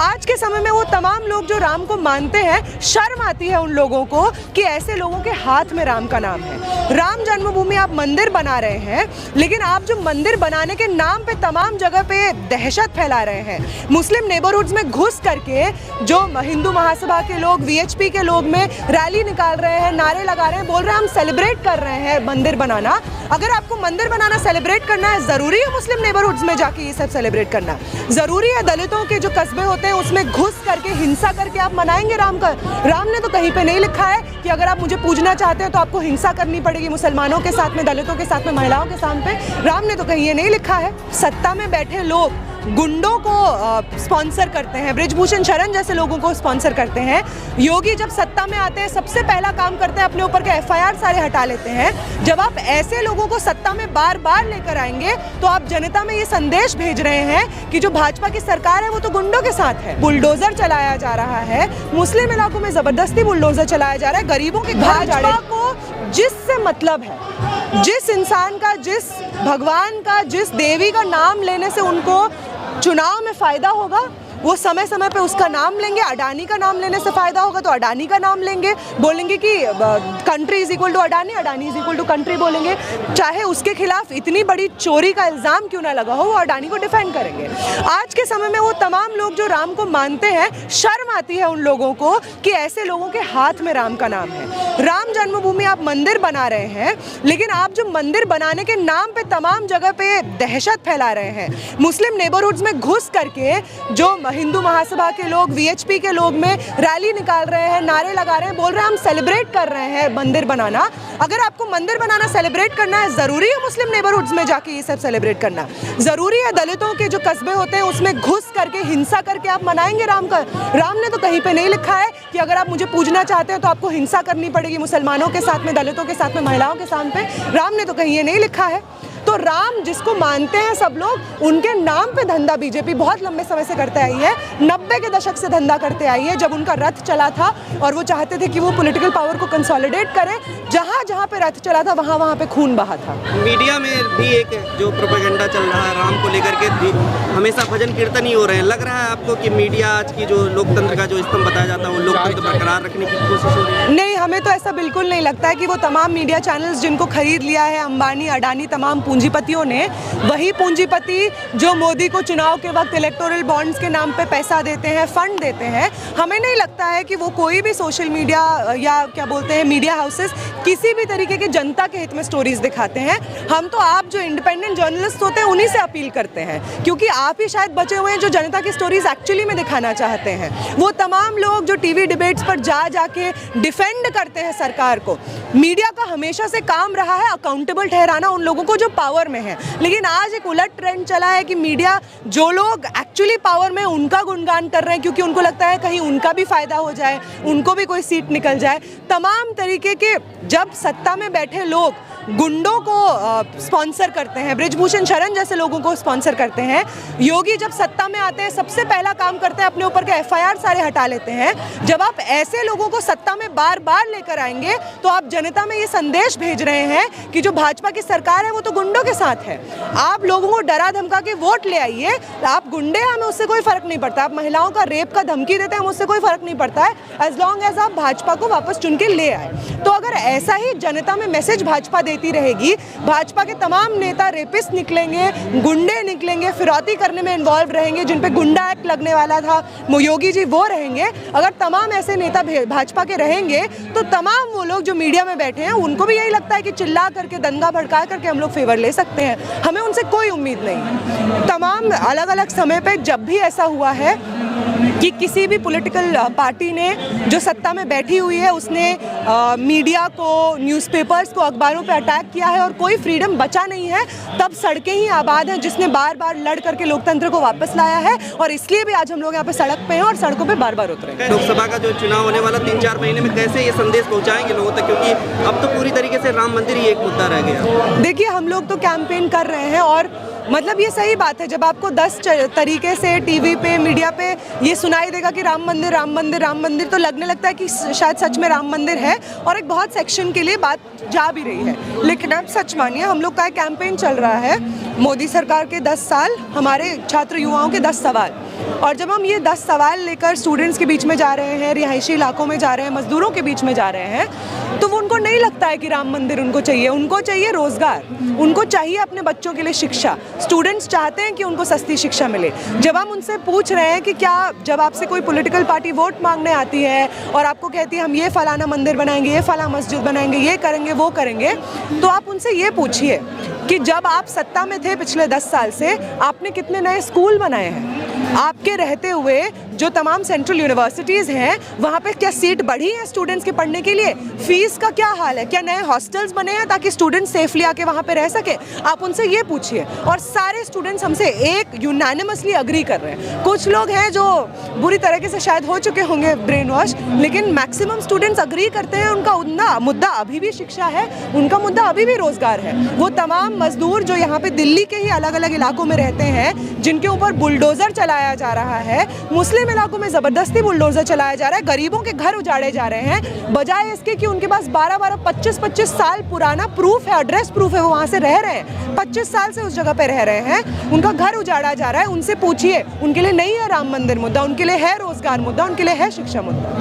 आज के समय में वो तमाम लोग जो राम को मानते हैं, शर्म आती है उन लोगों को कि ऐसे लोगों के हाथ में राम का नाम है। राम जन्मभूमि आप मंदिर बना रहे हैं, लेकिन आप जो मंदिर बनाने के नाम पे तमाम जगह पे दहशत फैला रहे हैं। मुस्लिम नेबरहुड्स में घुस करके जो हिंदू महासभा के लोग, वीएचपी के लोग में रैली निकाल रहे हैं, नारे लगा रहे हैं, बोल रहे हैं हम सेलिब्रेट कर रहे हैं मंदिर बनाना। अगर आपको मंदिर बनाना सेलिब्रेट करना है, ज़रूरी है मुस्लिम नेबरहुड्स में जाके ये सब सेलिब्रेट करना? ज़रूरी है दलितों के जो कस्बे होते हैं उसमें घुस करके हिंसा करके आप मनाएंगे राम का? राम ने तो कहीं पे नहीं लिखा है कि अगर आप मुझे पूजना चाहते हैं तो आपको हिंसा करनी पड़ेगी मुसलमानों के साथ में, दलितों के साथ में, महिलाओं के साथ में। राम ने तो कहीं ये नहीं लिखा है। सत्ता में बैठे लोग गुंडों को स्पॉन्सर करते हैं, बृजभूषण शरण जैसे लोगों को स्पॉन्सर करते हैं। योगी जब सत्ता में आते हैं सबसे पहला काम करते हैं अपने ऊपर के एफआईआर सारे हटा लेते हैं। जब आप ऐसे लोगों को सत्ता में बार बार लेकर आएंगे तो आप जनता में ये संदेश भेज रहे हैं कि जो भाजपा की सरकार है वो तो गुंडों के साथ है। बुलडोजर चलाया जा रहा है, मुस्लिम इलाकों में जबरदस्ती बुलडोजर चलाया जा रहा है, गरीबों के भाजपा को जिससे मतलब है, जिस इंसान का, जिस भगवान का, जिस देवी का नाम लेने से उनको चुनाव में फायदा होगा, वो समय समय पे उसका नाम लेंगे। अडानी का नाम लेने से फायदा होगा तो अडानी का नाम लेंगे, बोलेंगे कि country is equal to Adani, Adani is equal to country बोलेंगे। चाहे उसके खिलाफ इतनी बड़ी चोरी का इल्ज़ाम क्यों ना लगा हो, वो अडानी को डिफेंड करेंगे। आज के समय में वो तमाम लोग जो राम को मानते हैं, शर्म आती है उन लोगों को कि ऐसे लोगों के हाथ में राम का नाम है। राम जन्मभूमि आप मंदिर बना रहे हैं, लेकिन आप जो मंदिर बनाने के नाम पे तमाम जगह पे दहशत फैला रहे हैं। मुस्लिम नेबरहुड्स में घुस करके जो हिंदू महासभा के लोग, वीएचपी के लोग में रैली निकाल रहे हैं, नारे लगा रहे हैं, बोल रहे हैं हम सेलिब्रेट कर रहे हैं मंदिर बनाना। अगर आपको मंदिर बनाना सेलिब्रेट करना है, ज़रूरी है मुस्लिम नेबरहुड्स में जाके ये सब सेलिब्रेट करना? ज़रूरी है दलितों के जो कस्बे होते हैं उसमें घुस करके हिंसा करके आप मनाएंगे राम का? राम ने तो कहीं पे नहीं लिखा है कि अगर आप मुझे पूजना चाहते हैं तो आपको हिंसा करनी पड़ेगी मुसलमानों के साथ में, दलितों के साथ में, महिलाओं के साथ में। राम ने तो कहीं ये नहीं लिखा है। तो राम जिसको मानते हैं सब लोग, उनके नाम पे धंधा बीजेपी बहुत लंबे समय से करते आई है। 90 के दशक से धंधा करते आई है, जब उनका रथ चला था और वो चाहते थे कि वो पॉलिटिकल पावर को कंसोलिडेट करे। जहाँ जहाँ पे रथ चला था वहाँ वहाँ पे खून बहा था। मीडिया में भी एक जो प्रोपेगेंडा चल रहा है राम को लेकर के, हमेशा भजन कीर्तन ही हो रहे हैं। लग रहा है आपको कि मीडिया आज की जो लोकतंत्र का जो स्तंभ बताया जाता है वो लोकतंत्र बरकरार रखने की कोशिश हो रही है? नहीं, हमें तो ऐसा बिल्कुल नहीं लगता है कि वो तमाम मीडिया चैनल्स जिनको खरीद लिया है अंबानी, अडानी, तमाम पूंजीपतियों ने, वही पूंजीपति जो मोदी को चुनाव के वक्त इलेक्टोरल बॉन्ड्स के नाम पे पैसा देते हैं, फंड देते हैं, हमें नहीं लगता है कि वो कोई भी सोशल मीडिया या क्या बोलते हैं मीडिया हाउसेस किसी भी तरीके के जनता के हित में स्टोरीज दिखाते हैं। हम तो आप जो इंडिपेंडेंट जर्नलिस्ट होते हैं उन्हीं से अपील करते हैं, क्योंकि आप ही शायद बचे हुए हैं जो जनता की स्टोरीज एक्चुअली में दिखाना चाहते हैं। वो तमाम लोग जो टीवी डिबेट्स पर जाके डिफेंड करते हैं सरकार को, मीडिया का हमेशा से काम रहा है अकाउंटेबल ठहराना उन लोगों को जो पावर में है। लेकिन आज एक उलट ट्रेंड चला है कि मीडिया जो लोग एक्चुअली पावर में उनका गुणगान कर रहे हैं, क्योंकि उनको लगता है कहीं उनका भी फायदा हो जाए, उनको भी कोई सीट निकल जाए। तमाम तरीके के जब सत्ता में बैठे लोग गुंडों को स्पॉन्सर करते हैं, बृजभूषण शरण जैसे लोगों को स्पॉन्सर करते हैं। योगी जब सत्ता में आते हैं सबसे पहला काम करते हैं अपने ऊपर के एफआईआर सारे हटा लेते हैं। जब आप ऐसे लोगों को सत्ता में बार बार लेकर आएंगे तो आप जनता में ये संदेश भेज रहे हैं कि जो भाजपा की सरकार है वो तो गुंडों के साथ है। आप लोगों को डरा धमका के वोट ले आइए, आप गुंडे हैं, हमें उससे कोई फर्क नहीं पड़ता। आप महिलाओं का रेप का धमकी देते हैं, हमें उससे कोई फर्क नहीं पड़ता है, एज लॉन्ग एज आप भाजपा को वापस चुन के ले आए। तो अगर ऐसा ही जनता में मैसेज भाजपा देती रहेगी, भाजपा के तमाम नेता रेपिस्ट निकलेंगे, गुंडे निकलेंगे, फिरौती करने में इन्वॉल्व रहेंगे, जिन पे गुंडा एक्ट लगने वाला था योगी जी वो रहेंगे। अगर तमाम ऐसे नेता भाजपा के रहेंगे तो तमाम वो लोग जो मीडिया में बैठे हैं उनको भी यही लगता है कि चिल्ला करके, दंगा भड़का करके हम लोग फेवर ले सकते हैं। हमें उनसे कोई उम्मीद नहीं। तमाम अलग अलग समय पे जब भी ऐसा हुआ है कि किसी भी पॉलिटिकल पार्टी ने जो सत्ता में बैठी हुई है उसने मीडिया को, न्यूज़पेपर्स को, अखबारों पे अटैक किया है और कोई फ्रीडम बचा नहीं है, तब सड़कें ही आबाद हैं जिसने बार बार लड़ करके लोकतंत्र को वापस लाया है। और इसलिए भी आज हम लोग यहाँ पे सड़क पे हैं और सड़कों पे बार बार उतरे। लोकसभा का जो चुनाव होने वाला 3-4 महीने में कैसे ये संदेश पहुँचाएंगे लोगों तक, क्योंकि अब तो पूरी तरीके से राम मंदिर ही एक मुद्दा रह गया। देखिए, हम लोग तो कैंपेन कर रहे हैं और मतलब ये सही बात है, जब आपको 10 तरीके से टीवी पे, मीडिया पे ये सुनाई देगा कि राम मंदिर, राम मंदिर, राम मंदिर, तो लगने लगता है कि शायद सच में राम मंदिर है और एक बहुत सेक्शन के लिए बात जा भी रही है। लेकिन अब सच मानिए, हम लोग का कैंपेन चल रहा है, मोदी सरकार के 10 साल, हमारे छात्र युवाओं के 10 सवाल। और जब हम ये 10 सवाल लेकर स्टूडेंट्स के बीच में जा रहे हैं, रिहायशी इलाकों में जा रहे हैं, मजदूरों के बीच में जा रहे हैं, तो वो उनको नहीं लगता है कि राम मंदिर उनको चाहिए रोजगार, उनको चाहिए अपने बच्चों के लिए शिक्षा। स्टूडेंट्स चाहते हैं कि उनको सस्ती शिक्षा मिले। जब हम उनसे पूछ रहे हैं कि क्या, जब आपसे कोई पॉलिटिकल पार्टी वोट मांगने आती है और आपको कहती है हम ये फलाना मंदिर बनाएंगे, ये फला मस्जिद बनाएंगे, ये करेंगे, वो करेंगे, तो आप उनसे ये पूछिए कि जब आप सत्ता में थे पिछले 10 साल से, आपने कितने नए स्कूल बनाए हैं? आपके रहते हुए जो तमाम सेंट्रल यूनिवर्सिटीज़ हैं, वहाँ पे क्या सीट बढ़ी है स्टूडेंट्स के पढ़ने के लिए? फीस का क्या हाल है? क्या नए हॉस्टल्स बने हैं ताकि स्टूडेंट्स सेफली आके वहाँ पे रह सके? आप उनसे ये पूछिए। और सारे स्टूडेंट्स हमसे एक यूनानिमसली अग्री कर रहे हैं। कुछ लोग हैं जो बुरी तरीके से शायद हो चुके होंगे ब्रेन वॉश, लेकिन मैक्सिमम स्टूडेंट्स अग्री करते हैं। उनका मुद्दा अभी भी शिक्षा है, उनका मुद्दा अभी भी रोजगार है। वो तमाम मजदूर जो यहाँ पे दिल्ली के ही अलग अलग इलाकों में रहते हैं, जिनके ऊपर बुलडोजर चलाया जा रहा है, मुस्लिम इलाकों में ज़बरदस्ती बुलडोजर चलाया जा रहा है, गरीबों के घर उजाड़े जा रहे हैं, बजाय इसके कि उनके पास 12-12, 25-25 साल पुराना प्रूफ है, एड्रेस प्रूफ है, वो वहाँ से रह रहे हैं, 25 साल से उस जगह पे रह रहे हैं, उनका घर उजाड़ा जा रहा है। उनसे पूछिए, उनके लिए नहीं है राम मंदिर मुद्दा, उनके लिए है रोजगार मुद्दा, उनके लिए है शिक्षा मुद्दा।